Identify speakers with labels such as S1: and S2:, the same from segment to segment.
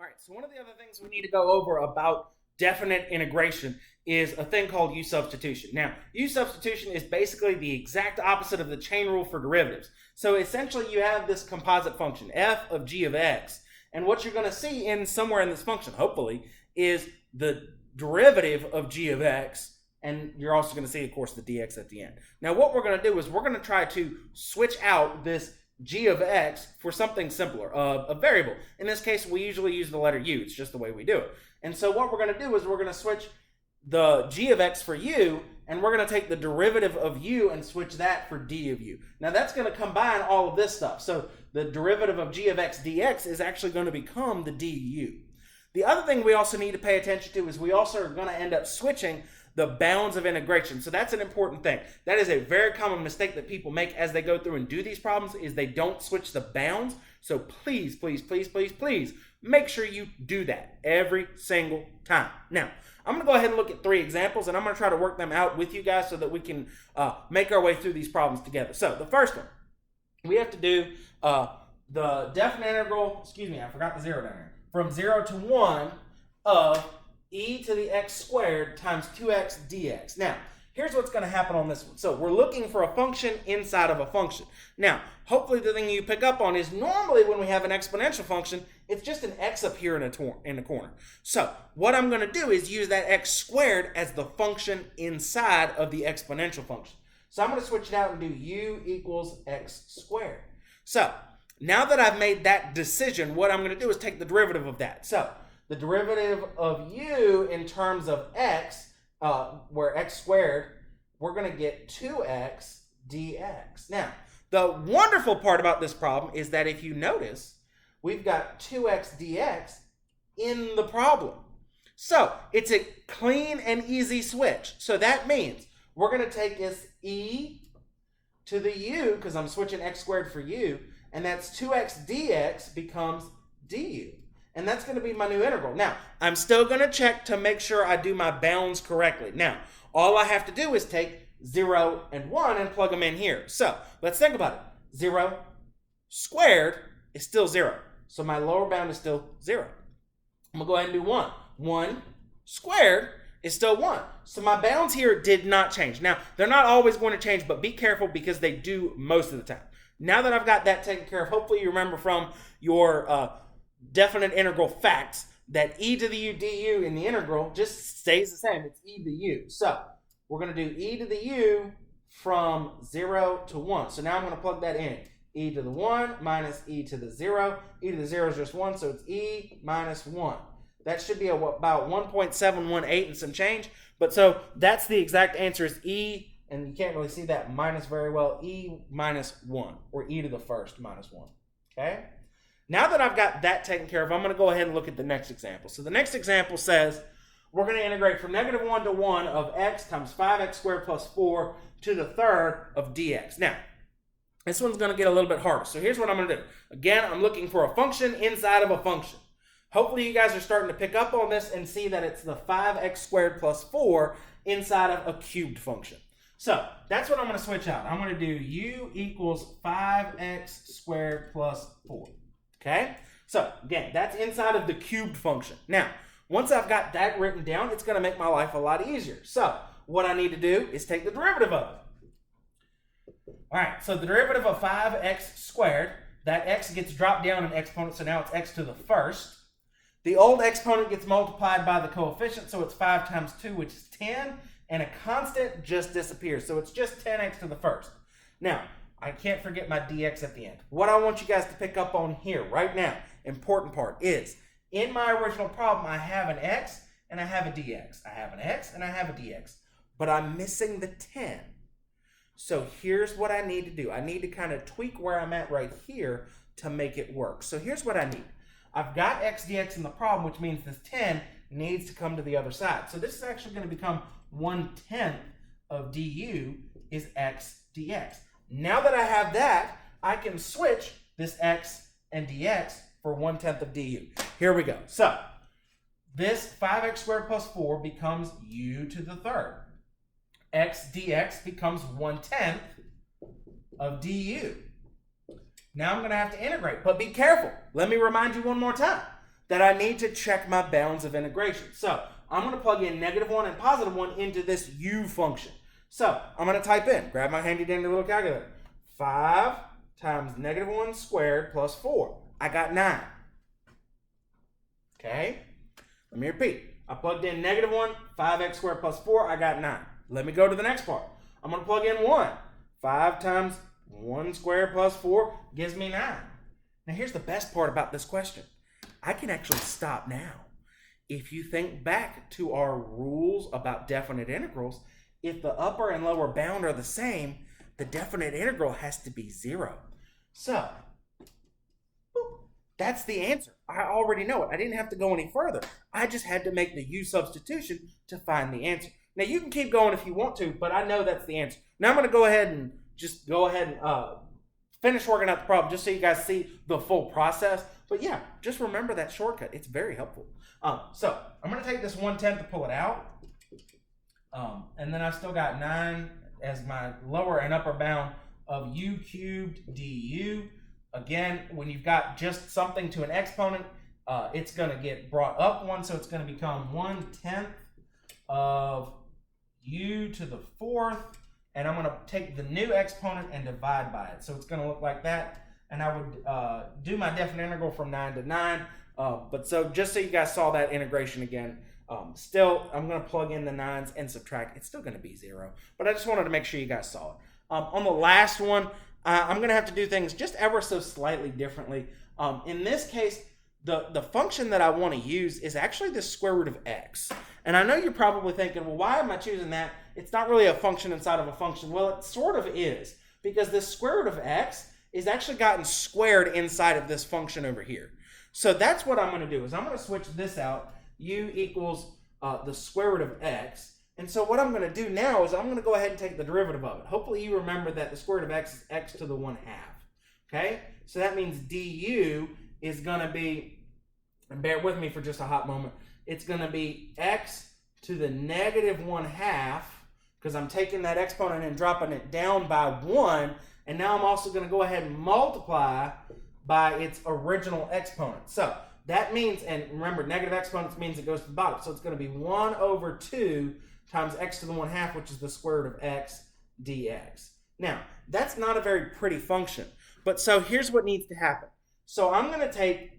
S1: All right, so one of the other things we need to go over about definite integration is a thing called u-Substitution. Now, u-Substitution is basically the exact opposite of the chain rule for derivatives. So essentially you have this composite function, f of g of x, and what you're going to see in somewhere in this function, hopefully, is the derivative of g of x, and you're also going to see, of course, the dx at the end. Now, what we're going to do is we're going to try to switch out this g of x for something simpler, a variable. In this case, we usually use the letter u. It's just the way we do it. And so what we're going to do is we're going to switch the g of x for u, and we're going to take the derivative of u and switch that for d of u. Now, that's going to combine all of this stuff. So the derivative of g of x dx is actually going to become the du. The other thing we also need to pay attention to is we also are going to end up switching the bounds of integration. So that's an important thing. That is a very common mistake that people make as they go through and do these problems, is they don't switch the bounds. So please, please, please, please, please make sure you do that every single time. Now, I'm going to go ahead and look at 3 examples, and I'm going to try to work them out with you guys so that we can make our way through these problems together. So the first one, we have to do the definite integral, I forgot the 0 down here, from 0 to 1 of e to the x squared times 2x dx. Now, here's what's going to happen on this one. So we're looking for a function inside of a function. Now, hopefully the thing you pick up on is normally when we have an exponential function, it's just an x up here in the corner. So what I'm going to do is use that x squared as the function inside of the exponential function. So I'm going to switch it out and do u equals x squared. So now that I've made that decision, what I'm going to do is take the derivative of that. So the derivative of u in terms of x, where x squared, we're going to get 2x dx. Now, the wonderful part about this problem is that if you notice, we've got 2x dx in the problem. So it's a clean and easy switch. So that means we're going to take this e to the u, because I'm switching x squared for u, and that's 2x dx becomes du. And that's going to be my new integral. Now, I'm still going to check to make sure I do my bounds correctly. Now, all I have to do is take 0 and 1 and plug them in here. So, let's think about it. 0 squared is still 0. So my lower bound is still 0. I'm going to go ahead and do 1. 1 squared is still 1. So my bounds here did not change. Now, they're not always going to change, but be careful because they do most of the time. Now that I've got that taken care of, hopefully you remember from your definite integral facts that e to the u du in the integral just stays the same. It's e to the u. So we're going to do e to the u from 0 to 1. So now I'm going to plug that in. E to the 1 minus e to the 0. E to the 0 is just 1, so it's e minus 1. That should be about 1.718 and some change. But so that's the exact answer, is e, and you can't really see that minus very well, e minus 1, or e to the first minus 1. Okay? Now that I've got that taken care of, I'm going to go ahead and look at the next example. So the next example says we're going to integrate from -1 to 1 of x times 5x squared plus 4 to the third of dx. Now, this one's going to get a little bit harder. So here's what I'm going to do. Again, I'm looking for a function inside of a function. Hopefully you guys are starting to pick up on this and see that it's the 5x squared plus 4 inside of a cubed function. So that's what I'm going to switch out. I'm going to do u equals 5x squared plus 4. Okay, so again, that's inside of the cubed function. Now, once I've got that written down, it's going to make my life a lot easier. So what I need to do is take the derivative of it. All right, so the derivative of 5x squared, that x gets dropped down in exponent, so now it's x to the first. The old exponent gets multiplied by the coefficient, so it's 5 times 2, which is 10, and a constant just disappears, so it's just 10x to the first. Now, I can't forget my dx at the end. What I want you guys to pick up on here right now, important part, is in my original problem, I have an x and I have a dx. I have an x and I have a dx, but I'm missing the 10. So here's what I need to do. I need to kind of tweak where I'm at right here to make it work. So here's what I need. I've got x dx in the problem, which means this 10 needs to come to the other side. So this is actually going to become 1/10 of du is x dx. Now that I have that, I can switch this x and dx for 1/10 of du. Here we go. So this 5x squared plus 4 becomes u to the third. X dx becomes 1/10 of du. Now I'm going to have to integrate, but be careful. Let me remind you one more time. that I need to check my bounds of integration. So I'm going to plug in -1 and +1 into this u function. So I'm going to type in, grab my handy dandy little calculator, 5 times -1 squared plus 4. I got 9. Okay, let me repeat. I plugged in -1, 5x squared plus 4, I got 9. Let me go to the next part. I'm going to plug in 1. 5 times 1 squared plus 4 gives me 9. Now here's the best part about this question. I can actually stop now. If you think back to our rules about definite integrals, if the upper and lower bound are the same, the definite integral has to be 0. So, that's the answer. I already know it. I didn't have to go any further. I just had to make the u substitution to find the answer. Now, you can keep going if you want to, but I know that's the answer. Now, I'm going to go ahead and finish working out the problem just so you guys see the full process. But yeah, just remember that shortcut. It's very helpful. So, I'm going to take this 1/10 to pull it out. And then I've still got 9 as my lower and upper bound of u cubed du. Again, when you've got just something to an exponent, it's going to get brought up 1, so it's going to become 1/10 of u to the 4th, and I'm going to take the new exponent and divide by it. So it's going to look like that, and I would do my definite integral from 9 to 9. But so just so you guys saw that integration again, still, I'm going to plug in the 9s and subtract. It's still going to be 0, but I just wanted to make sure you guys saw it. On the last one, I'm going to have to do things just ever so slightly differently. In this case, the function that I want to use is actually the square root of x. And I know you're probably thinking, well, why am I choosing that? It's not really a function inside of a function. Well, it sort of is, because this square root of x is actually gotten squared inside of this function over here. So that's what I'm going to do, is I'm going to switch this out. U equals the square root of x. And so what I'm going to do now is I'm going to go ahead and take the derivative of it. Hopefully you remember that the square root of x is x to the 1/2. Okay? So that means du is going to be, and bear with me for just a hot moment, it's going to be x to the -1/2, because I'm taking that exponent and dropping it down by 1, and now I'm also going to go ahead and multiply by its original exponent. So that means, and remember, negative exponents means it goes to the bottom, so it's going to be 1/2 times x to the 1/2, which is the square root of x dx. Now, that's not a very pretty function, but so here's what needs to happen. So I'm going to take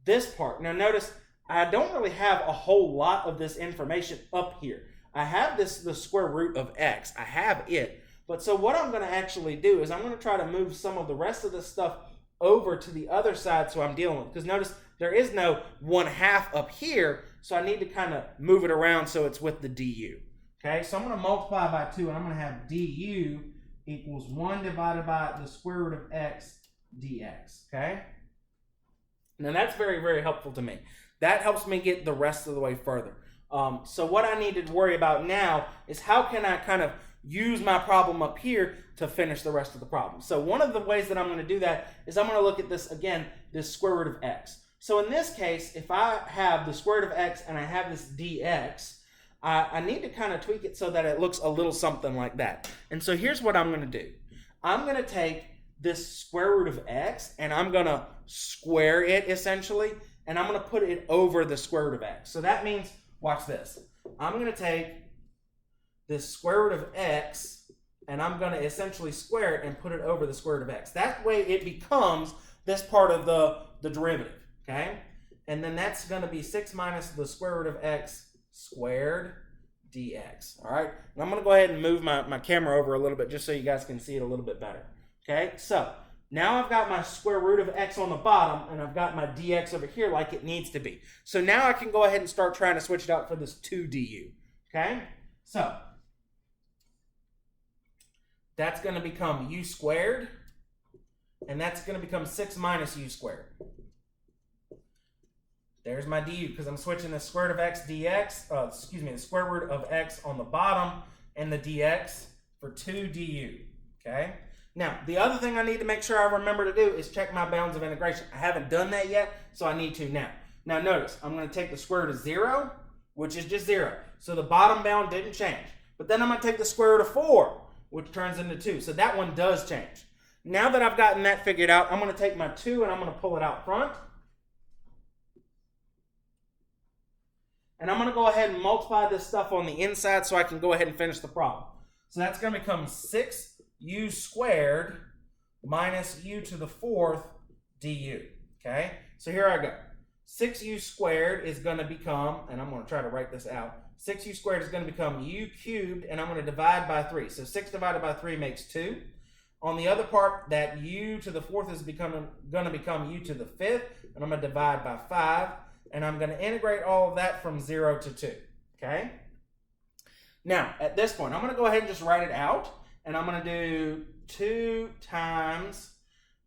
S1: this part. Now notice, I don't really have a whole lot of this information up here. I have the square root of x. I have it. But so what I'm going to actually do is I'm going to try to move some of the rest of this stuff over to the other side so I'm dealing with. Because notice, there is no 1/2 up here, so I need to kind of move it around so it's with the du. Okay, so I'm going to multiply by 2, and I'm going to have du equals 1 divided by the square root of x dx. Okay? Now that's very, very helpful to me. That helps me get the rest of the way further. So what I need to worry about now is how can I kind of use my problem up here to finish the rest of the problem. So one of the ways that I'm going to do that is I'm going to look at this, again, this square root of x. So in this case, if I have the square root of x and I have this dx, I need to kind of tweak it so that it looks a little something like that. And so here's what I'm going to do. I'm going to take this square root of x and I'm going to square it essentially, and I'm going to put it over the square root of x. So that means, watch this. I'm going to take this square root of x and I'm going to essentially square it and put it over the square root of x. That way it becomes this part of the derivative, okay? And then that's going to be 6 minus the square root of x squared dx. All right, and I'm going to go ahead and move my camera over a little bit just so you guys can see it a little bit better. Okay, so now I've got my square root of x on the bottom and I've got my dx over here like it needs to be. So now I can go ahead and start trying to switch it out for this 2 du. Okay, so that's going to become u squared, and that's going to become 6 minus u squared. There's my du, because I'm switching the square root of x dx, the square root of x on the bottom and the dx for 2 du, okay? Now, the other thing I need to make sure I remember to do is check my bounds of integration. I haven't done that yet, so I need to now. Now notice, I'm going to take the square root of 0, which is just 0. So the bottom bound didn't change. But then I'm going to take the square root of 4, which turns into 2. So that one does change. Now that I've gotten that figured out, I'm going to take my 2 and I'm going to pull it out front. And I'm going to go ahead and multiply this stuff on the inside so I can go ahead and finish the problem. So that's going to become 6u squared minus u to the 4th du. Okay, so here I go. 6u squared is going to become, and I'm going to try to write this out, 6u squared is going to become u cubed, and I'm going to divide by 3. So 6 divided by 3 makes 2. On the other part, that u to the 4th is going to become u to the 5th, and I'm going to divide by 5, and I'm going to integrate all of that from 0 to 2. Okay? Now, at this point, I'm going to go ahead and just write it out, and I'm going to do 2 times,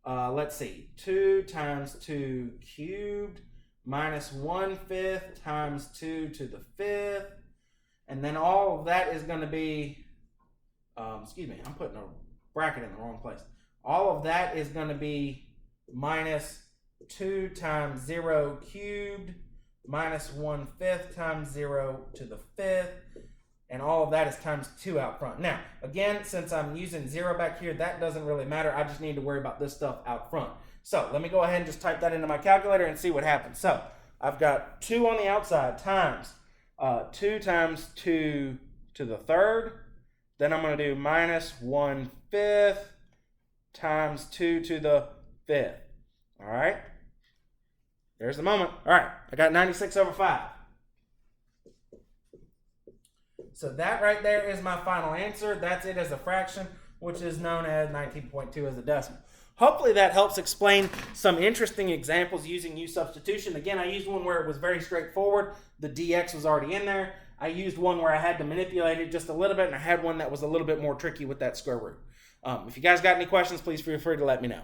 S1: 2 times 2 cubed minus 1/5 times 2 to the 5th, and then all of that is going to be, excuse me, I'm putting a bracket in the wrong place. All of that is going to be minus 2 times 0 cubed minus 1/5 times 0 to the 5th, and all of that is times 2 out front. Now, again, since I'm using 0 back here, that doesn't really matter. I just need to worry about this stuff out front. So let me go ahead and just type that into my calculator and see what happens. So I've got 2 on the outside times 2 times 2 to the 3rd. Then I'm going to do minus 1/5 times 2 to the 5th. All right. There's the moment. All right. I got 96 over 5. So that right there is my final answer. That's it as a fraction, which is known as 19.2 as a decimal. Hopefully that helps explain some interesting examples using u-substitution. Again, I used one where it was very straightforward. The dx was already in there. I used one where I had to manipulate it just a little bit, and I had one that was a little bit more tricky with that square root. If you guys got any questions, please feel free to let me know.